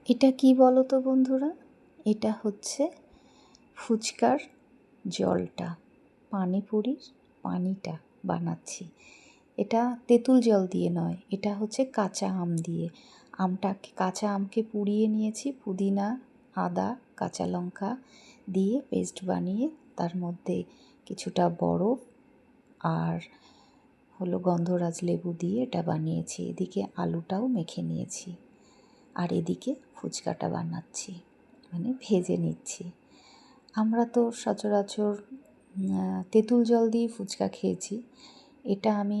এটা কি বলো তো বন্ধুরা? এটা হচ্ছে ফুচকার জলটা, পানিপুরির পানিটা বানাচ্ছি। এটা তেঁতুল জল দিয়ে নয়, এটা হচ্ছে কাঁচা আম দিয়ে। কাঁচা আমকে পুড়িয়ে নিয়েছি, পুদিনা, আদা, কাঁচা লঙ্কা দিয়ে পেস্ট বানিয়ে তার মধ্যে কিছুটা বরফ আর গন্ধরাজ লেবু দিয়ে এটা বানিয়েছি। এদিকে আলুটাও মেখে নিয়েছি, আর এদিকে ফুচকাটা বানাচ্ছি, মানে ভেজে নিচ্ছি। আমরা তো সচরাচর তেঁতুল জল দিয়ে ফুচকা খেয়েছি। এটা আমি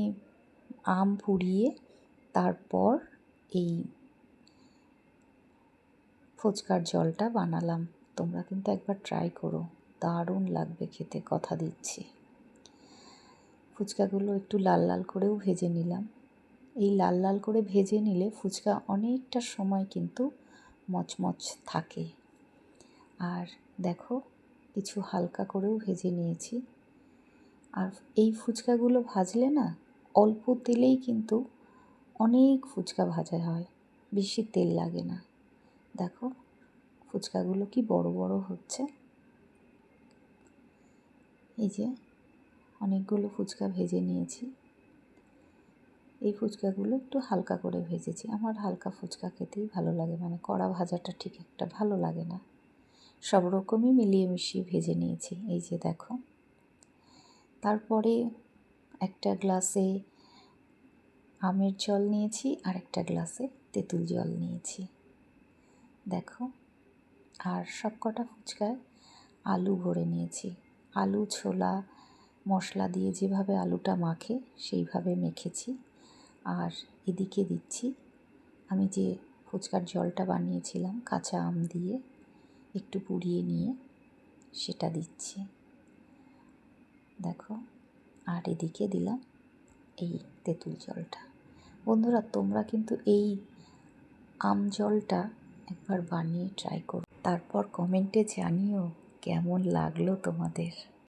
আম পুড়িয়ে তারপর এই ফুচকার জলটা বানালাম। তোমরা কিন্তু একবার ট্রাই করো, দারুণ লাগবে খেতে, কথা দিচ্ছি। ফুচকাগুলো একটু লাল লাল করেও ভেজে নিলাম। এই লাল লাল করে ভেজে নিলে ফুচকা অনেকটা সময় কিন্তু মচমচ থাকে। আর দেখো, কিছু হালকা করেও ভেজে নিয়েছি। আর এই ফুচকাগুলো ভাজলে না, অল্প তেলেই কিন্তু অনেক ফুচকা ভাজা হয়, বেশি তেল লাগে না। দেখো ফুচকাগুলো কি বড় বড় হচ্ছে। এই যে অনেকগুলো ফুচকা ভেজে নিয়েছি। এই ফুচকাগুলো একটু হালকা করে ভেজেছি। আমার হালকা ফুচকা খেতেই ভালো লাগে, মানে কড়া ভাজাটা ঠিক একটা ভালো লাগে না। সব রকমই মিলিয়ে মিশিয়ে ভেজে নিয়েছি। এই যে দেখো, তারপরে একটা গ্লাসে আমের জল নিয়েছি আর একটা গ্লাসে তেঁতুল জল নিয়েছি। দেখো, আর সব কটা ফুচকায় আলু ভরে নিয়েছি। আলু ছোলা মশলা দিয়ে যেভাবে আলুটা মাখে সেইভাবে মেখেছি। আর এদিকে দিচ্ছি আমি যে ফুচকার জলটা বানিয়েছিলাম কাঁচা আম দিয়ে একটু পুড়িয়ে নিয়ে, সেটা দিচ্ছি। দেখো, আর এদিকে দিলাম এই তেঁতুল জলটা। বন্ধুরা, তোমরা কিন্তু এই আম জলটা একবার বানিয়ে ট্রাই করো, তারপর কমেন্টে জানিও কেমন লাগলো তোমাদের।